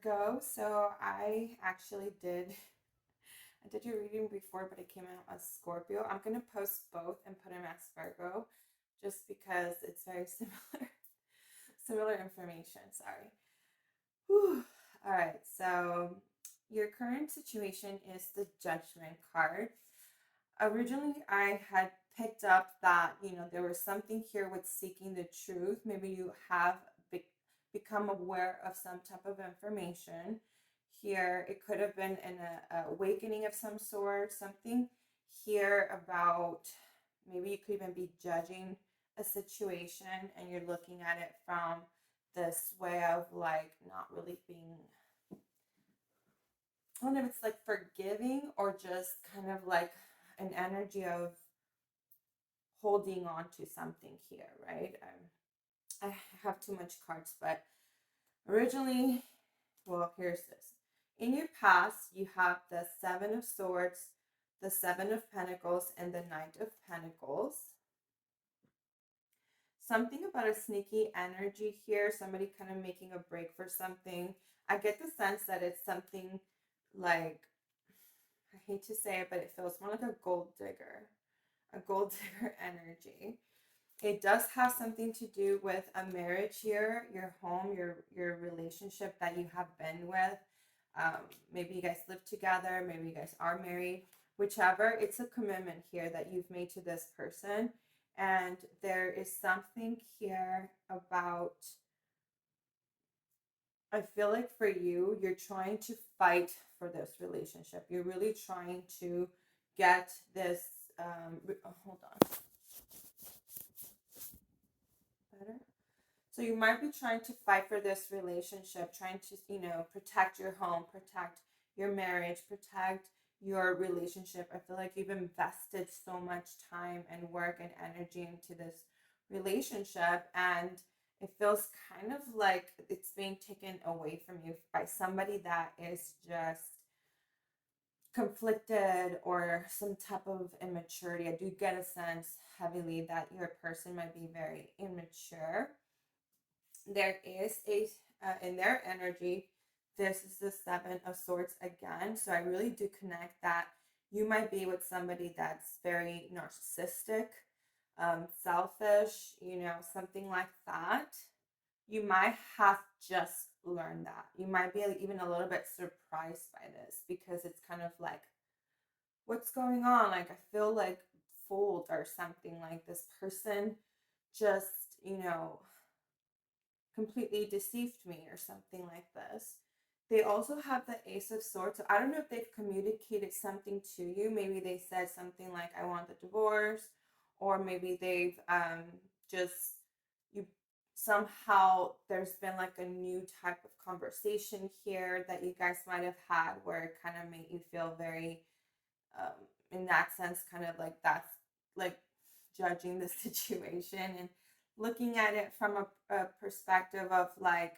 Virgo. So I actually did I did your reading before, but it came out as Scorpio. I'm gonna post both and put them as Virgo, just because it's very similar, similar information. Sorry. Whew. All right. So your current situation is the Judgment card. Originally, I had picked up that there was something here with seeking the truth. Maybe you have be- become aware of some type of information here. It could have been an awakening of some sort, something here about, maybe you could even be judging a situation and you're looking at it from this way of like not really being, I don't know if it's like forgiving or just kind of like an energy of holding on to something here, right? I have too much cards, but originally, well, here's this. In your past, you have the Seven of Swords, the Seven of Pentacles, and the Knight of Pentacles. Something about a sneaky energy here, somebody kind of making a break for something. I get the sense that it's something like, I hate to say it, but it feels more like a gold digger energy. It does have something to do with a marriage here, your home, your relationship that you have been with. Maybe you guys live together, maybe you guys are married, whichever. It's a commitment here that you've made to this person. And there is something here about, I feel like for you, you're trying to fight for this relationship. You're really trying to get this. Hold on. Better. So you might be trying to fight for this relationship, trying to, protect your home, protect your marriage, protect your relationship. I feel like you've invested so much time and work and energy into this relationship, and it feels kind of like it's being taken away from you by somebody that is just conflicted or some type of immaturity. I do get a sense heavily that your person might be very immature. There is a in their energy, this is the Seven of Swords again, so I really do connect that you might be with somebody that's very narcissistic, selfish, something like that. You might have just learned that. You might be even a little bit surprised by this, because it's kind of like, what's going on? Like, I feel like fooled or something, like this person just, completely deceived me or something like this. They also have the Ace of Swords. So I don't know if they've communicated something to you. Maybe they said something like, I want the divorce, or maybe they've just, you somehow, there's been like a new type of conversation here that you guys might have had where it kind of made you feel very, in that sense, kind of like that's like judging the situation and looking at it from a perspective of like,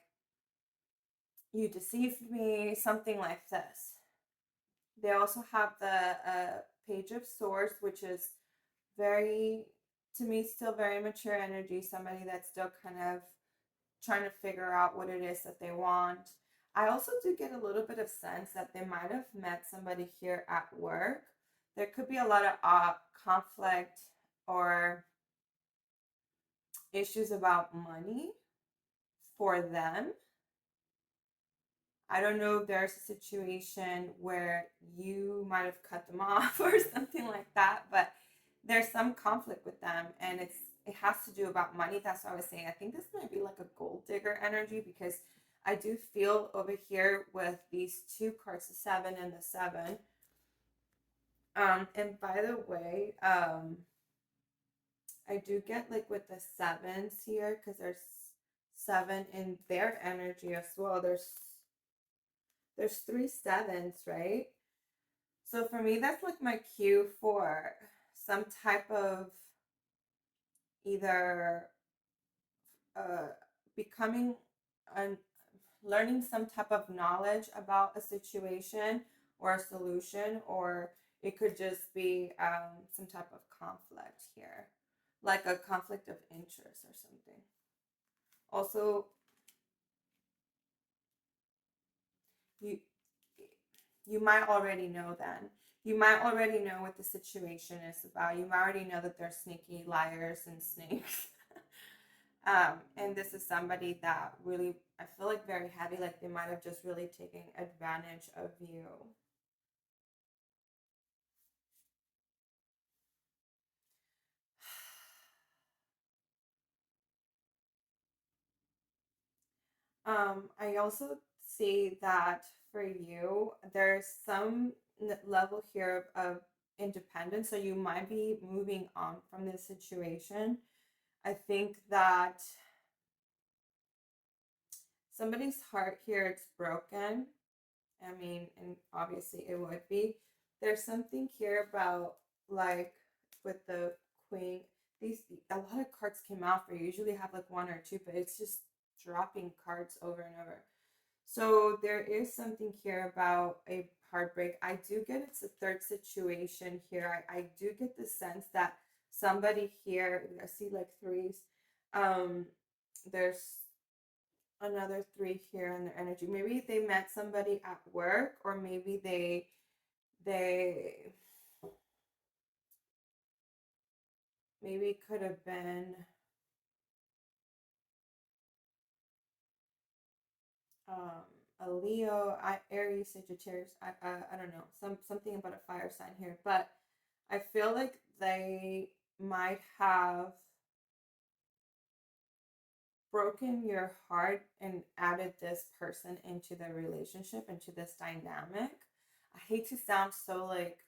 you deceived me, something like this. They also have the Page of Swords, which is very, to me, still very mature energy, somebody that's still kind of trying to figure out what it is that they want. I also do get a little bit of sense that they might have met somebody here at work. There could be a lot of conflict or issues about money for them. I don't know if there's a situation where you might have cut them off or something like that, but there's some conflict with them, and it has to do about money. That's what I was saying. I think this might be like a gold digger energy, because I do feel over here with these two cards, the seven and the seven. And by the way, I do get like with the sevens here, because there's seven in their energy as well. There's three sevens, right? So for me, that's like my cue for some type of either becoming and learning some type of knowledge about a situation or a solution, or it could just be some type of conflict here, like a conflict of interest or something. Also, you you might already know then. You might already know what the situation is about. You might already know that they're sneaky liars and snakes. And this is somebody that really, I feel like very heavy, like they might have just really taken advantage of you. I also see that for you, there's some level here of independence. So you might be moving on from this situation. I think that somebody's heart here, it's broken. I mean, and obviously it would be. There's something here about like with the queen. These a lot of cards came out for you. Usually have like one or two, but it's just dropping cards over and over. So there is something here about a heartbreak. I do get it's a third situation here. I do get the sense that somebody here, I see like threes. Um, there's another three here in their energy. Maybe they met somebody at work, or maybe they maybe could have been um a Leo, Aries, Sagittarius. I don't know, something about a fire sign here, but I feel like they might have broken your heart and added this person into the relationship, into this dynamic. I hate to sound so like,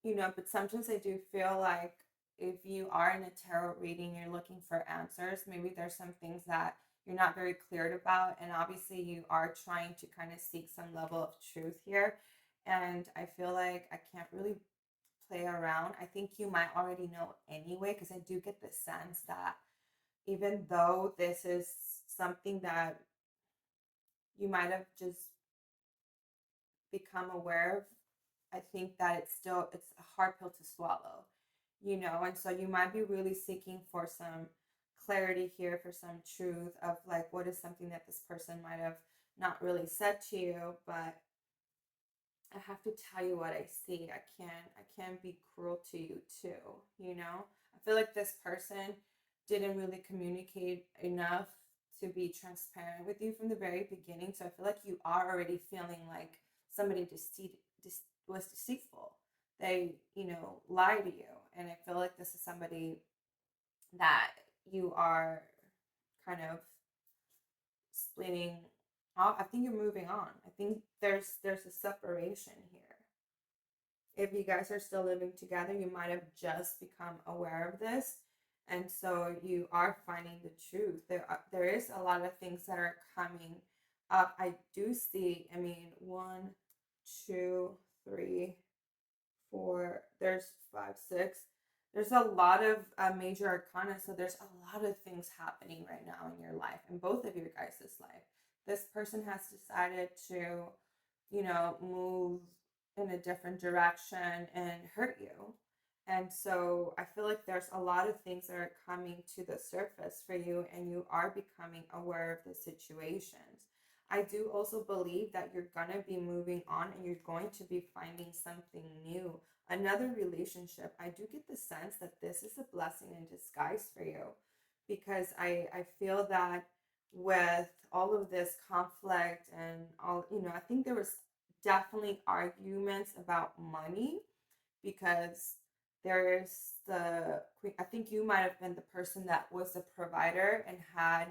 but sometimes I do feel like if you are in a tarot reading, you're looking for answers, maybe there's some things that you're not very clear about. And obviously, you are trying to kind of seek some level of truth here. And I feel like I can't really play around. I think you might already know anyway, because I do get the sense that even though this is something that you might have just become aware of, I think that it's a hard pill to swallow, and so you might be really seeking for some clarity here, for some truth of like what is something that this person might have not really said to you, but I have to tell you what I see. I can't be cruel to you too. I feel like this person didn't really communicate enough to be transparent with you from the very beginning. So I feel like you are already feeling like somebody was deceitful. They, lie to you. And I feel like this is somebody that you are kind of splitting off. I think you're moving on. I think there's a separation here. If you guys are still living together, you might have just become aware of this. And so you are finding the truth. There is a lot of things that are coming up. I do see, I mean, one, two, three, four, there's five, six. There's a lot of major arcana. So there's a lot of things happening right now in your life, in both of your guys' life. This person has decided to, move in a different direction and hurt you. And so I feel like there's a lot of things that are coming to the surface for you, and you are becoming aware of the situations. I do also believe that you're going to be moving on and you're going to be finding something new, another relationship. I do get the sense that this is a blessing in disguise for you, because I feel that with all of this conflict and all, I think there was definitely arguments about money, because there's the queen. I think you might have been the person that was the provider and had,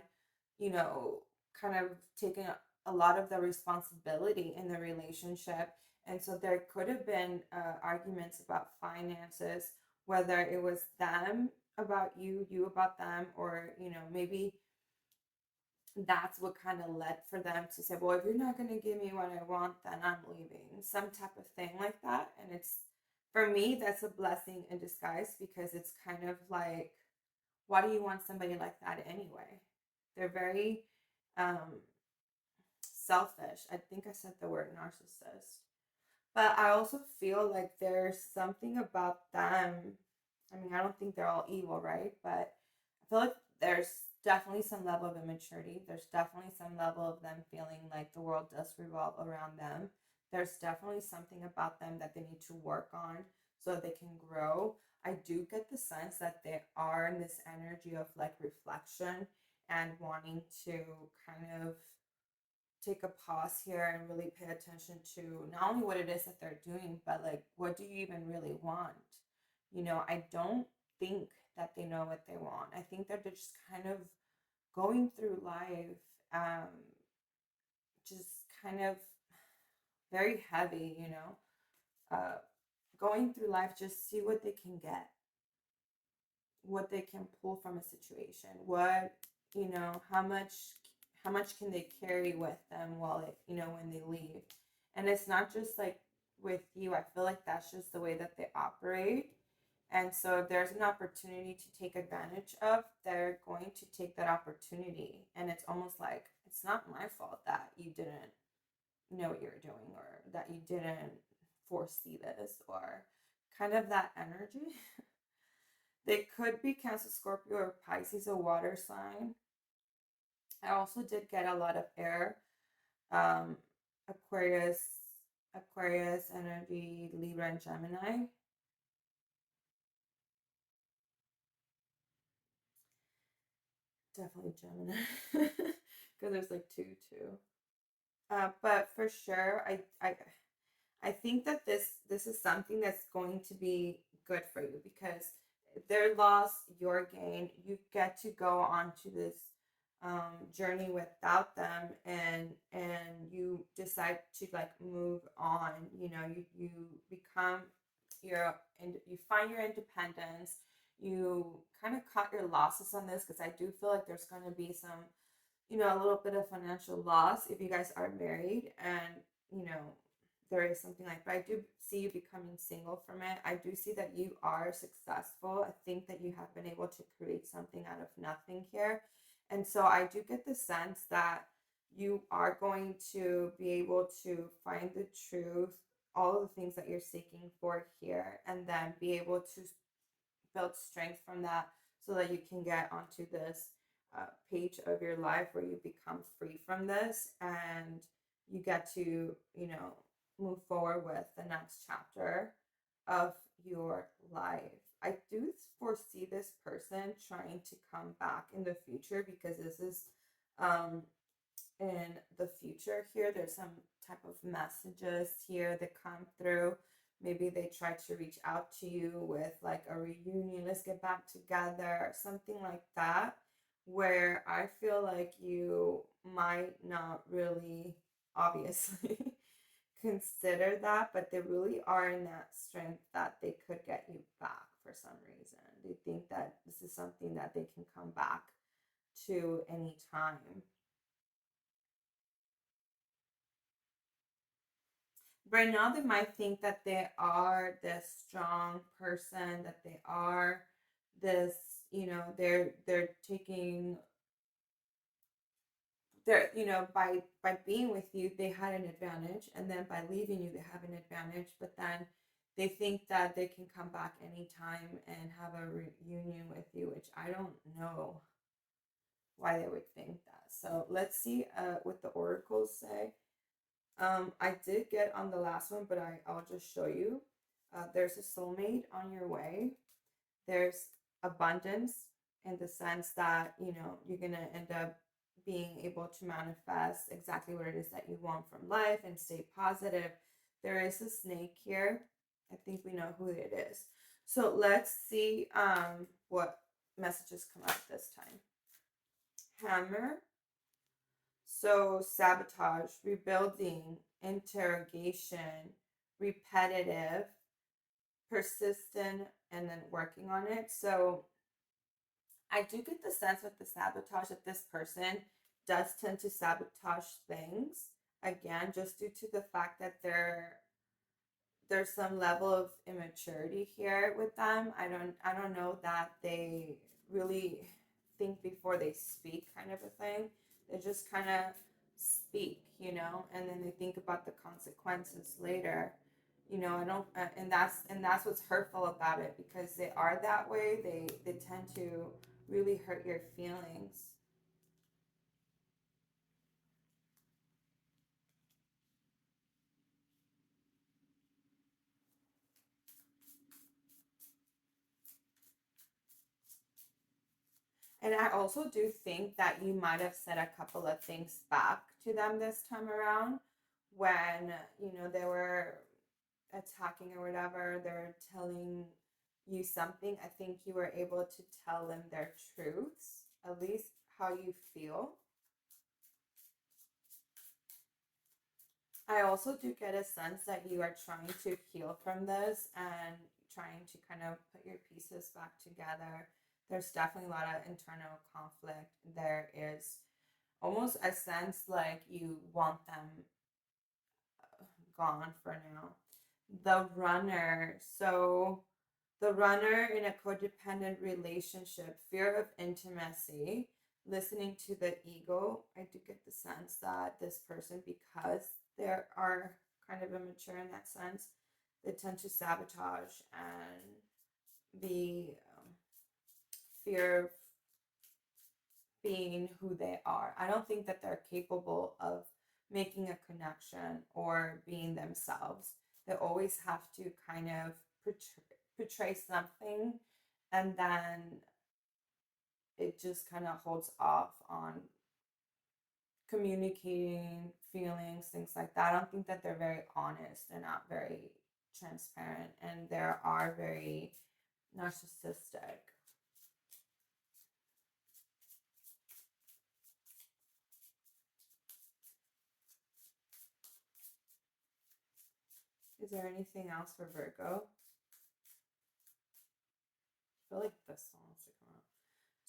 you know, kind of taken a lot of the responsibility in the relationship. And so there could have been arguments about finances, whether it was them about you, you about them, or, maybe that's what kind of led for them to say, well, if you're not going to give me what I want, then I'm leaving, some type of thing like that. And it's, for me, that's a blessing in disguise, because it's kind of like, why do you want somebody like that anyway? They're very um, selfish. I think I said the word narcissist. But I also feel like there's something about them. I mean, I don't think they're all evil, right? But I feel like there's definitely some level of immaturity. There's definitely some level of them feeling like the world does revolve around them. There's definitely something about them that they need to work on so that they can grow. I do get the sense that they are in this energy of like reflection and wanting to kind of take a pause here and really pay attention to not only what it is that they're doing, but like, what do you even really want? I don't think that they know what they want. I think they're just kind of going through life, just kind of very heavy, going through life, just see what they can get, what they can pull from a situation, how much can they carry with them while when they leave. And it's not just like with you. I feel like that's just the way that they operate. And so if there's an opportunity to take advantage of, they're going to take that opportunity. And it's almost like it's not my fault that you didn't know what you were doing, or that you didn't foresee this, or kind of that energy. They could be Cancer, Scorpio, or Pisces, a water sign. I also did get a lot of air, um, Aquarius, energy, Libra, and Gemini. Definitely Gemini, because there's like two too. But for sure, I think that this is something that's going to be good for you, because their loss, your gain. You get to go on to this journey without them, and you decide to like move on. You become and you find your independence. You kind of cut your losses on this, because I do feel like there's going to be some, a little bit of financial loss if you guys are married, and you know there is something like, but I do see you becoming single from it. I do see that you are successful. I think that you have been able to create something out of nothing here. And so I do get the sense that you are going to be able to find the truth, all of the things that you're seeking for here, and then be able to build strength from that, so that you can get onto this page of your life where you become free from this, and you get to, move forward with the next chapter of your life. I do foresee this person trying to come back in the future, because this is um, in the future here. There's some type of messages here that come through. Maybe they try to reach out to you with like a reunion, let's get back together, something like that, where I feel like you might not really, obviously, consider that, but they really are in that strength that they could get you back for some reason. They think that this is something that they can come back to any time. Right now they might think that they are this strong person, that they are this, they're taking, by being with you they had an advantage, and then by leaving you they have an advantage, but then they think that they can come back anytime and have a reunion with you, which I don't know why they would think that. So let's see what the oracles say. I did get on the last one, but I'll just show you. There's a soulmate on your way. There's abundance, in the sense that, you're going to end up being able to manifest exactly what it is that you want from life and stay positive. There is a snake here. I think we know who it is. So let's see what messages come out this time. Hammer. So, sabotage, rebuilding, interrogation, repetitive, persistent, and then working on it. So, I do get the sense with the sabotage that this person does tend to sabotage things. Again, just due to the fact that there's some level of immaturity here with them. I don't know that they really think before they speak, kind of a thing. They just kind of speak, and then they think about the consequences later. I don't, and that's what's hurtful about it, because they are that way. They tend to really hurt your feelings. And I also do think that you might have said a couple of things back to them this time around when, they were attacking or whatever, they're telling you something. I think you were able to tell them their truths, at least how you feel. I also do get a sense that you are trying to heal from this and trying to kind of put your pieces back together. There's definitely a lot of internal conflict. There is almost a sense like you want them gone for now. The runner. So, the runner in a codependent relationship, fear of intimacy, listening to the ego. I do get the sense that this person, because they are kind of immature in that sense, they tend to sabotage and be fear of being who they are. I don't think that they're capable of making a connection or being themselves. They always have to kind of portray something, and then it just kind of holds off on communicating feelings, things like that. I don't think that they're very honest. They're not very transparent, and they are very narcissistic. Is there anything else for Virgo? I feel like this one wants to come out.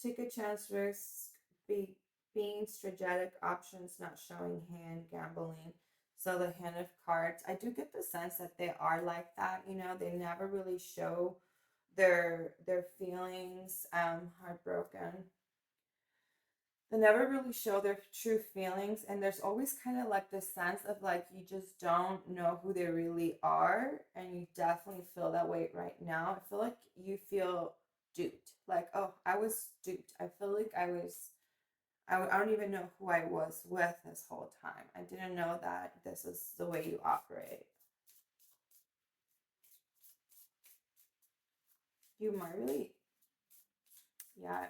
Take a chance, risk, be being strategic, options, not showing hand, gambling. So the hand of cards, I do get the sense that they are like that. They never really show their feelings. Heartbroken. They never really show their true feelings, and there's always kind of like this sense of like you just don't know who they really are, and you definitely feel that way right now. I feel like you feel duped, like, oh, I was duped. I feel like I don't even know who I was with this whole time. I didn't know that this is the way you operate. You might really, yeah,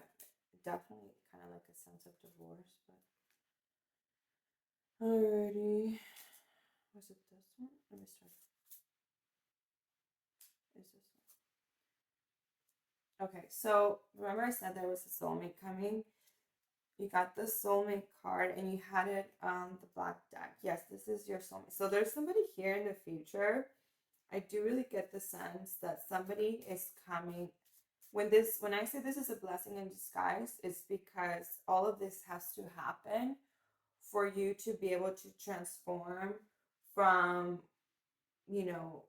definitely kind of like a sense of divorce, but alrighty. Was it this one? Let me start. Is this one? Okay, so remember I said there was a soulmate coming? You got the soulmate card and you had it on the black deck. Yes, this is your soulmate. So there's somebody here in the future. I do really get the sense that somebody is coming. When I say this is a blessing in disguise, it's because all of this has to happen for you to be able to transform from, you know,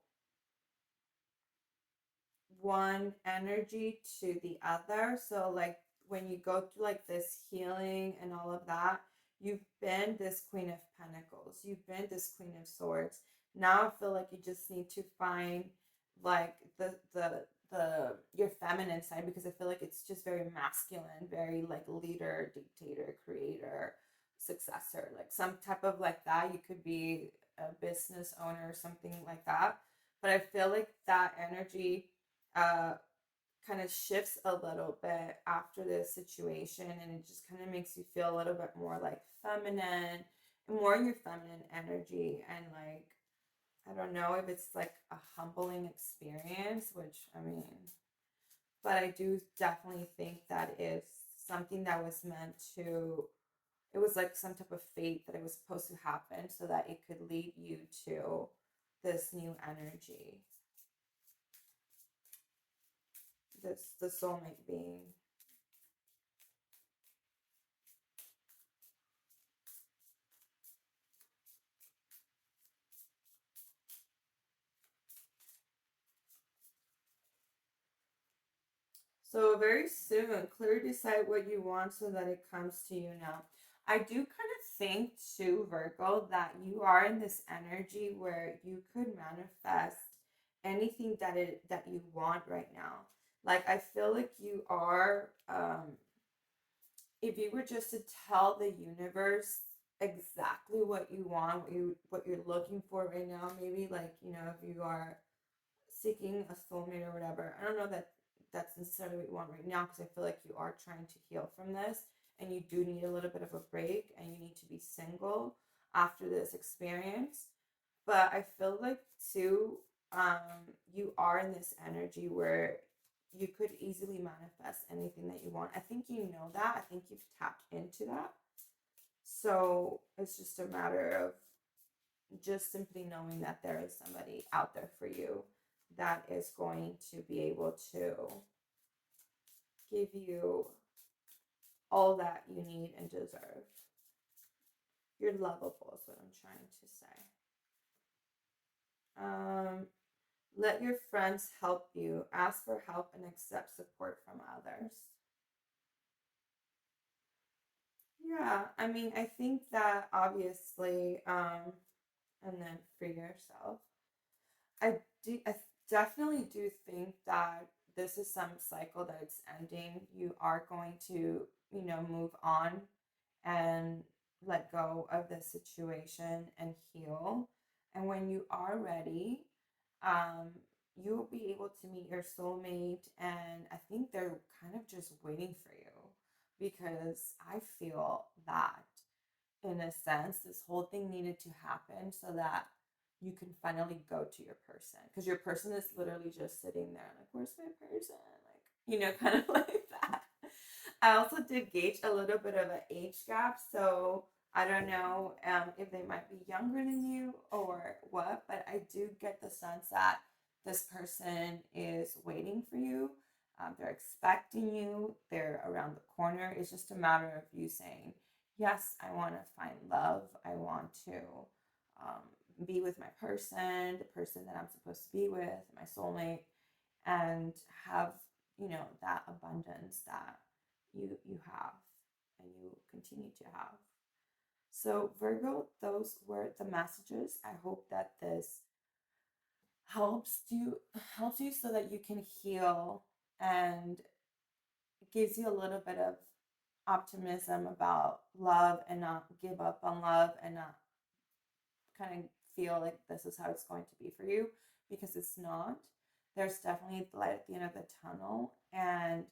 one energy to the other. So like when you go through like this healing and all of that, you've been this Queen of Pentacles, you've been this Queen of Swords. Now I feel like you just need to find like the your feminine side, because I feel like it's just very masculine, very like leader, dictator, creator, successor, like some type of like that. You could be a business owner or something like that. But I feel like that energy uh, kind of shifts a little bit after this situation, and it just kind of makes you feel a little bit more like feminine, more in your feminine energy, and like I don't know if it's like a humbling experience, which I mean, but I do definitely think that is something that was meant to. It was like some type of fate that it was supposed to happen so that it could lead you to this new energy, this the soulmate being. So very soon, clearly decide what you want so that it comes to you now. I do kind of think too, Virgo, that you are in this energy where you could manifest anything that you want right now. Like I feel like you are if you were just to tell the universe exactly what you want, what you're looking for right now, maybe like, if you are seeking a soulmate or whatever. I don't know that that's necessarily what you want right now, because I feel like you are trying to heal from this and you do need a little bit of a break and you need to be single after this experience. But I feel like too, you are in this energy where you could easily manifest anything that you want. I think you know that. I think you've tapped into that. So it's just a matter of just simply knowing that there is somebody out there for you that is going to be able to give you all that you need and deserve. You're lovable, is what I'm trying to say. Let your friends help you. Ask for help and accept support from others. Yeah, I mean, I think that obviously, and then for yourself, I definitely do think that this is some cycle that it's ending. You are going to, move on and let go of the situation and heal. And when you are ready, um, you will be able to meet your soulmate. And I think they're kind of just waiting for you, because I feel that in a sense, this whole thing needed to happen so that you can finally go to your person, because your person is literally just sitting there like, where's my person, like, kind of like that. I also did gauge a little bit of an age gap, so I don't know if they might be younger than you or what, but I do get the sense that this person is waiting for you. They're expecting you, they're around the corner. It's just a matter of you saying, yes, I want to find love. I want to be with my person, the person that I'm supposed to be with, my soulmate, and have, that abundance that you have and you continue to have. So Virgo, those were the messages. I hope that this helps you so that you can heal, and gives you a little bit of optimism about love, and not give up on love, and not kind of feel like this is how it's going to be for you, because it's not. There's definitely light at the end of the tunnel, and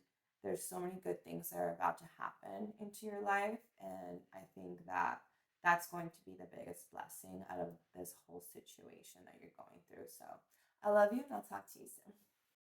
there's so many good things that are about to happen into your life. And I think that that's going to be the biggest blessing out of this whole situation that you're going through. So I love you, and I'll talk to you soon.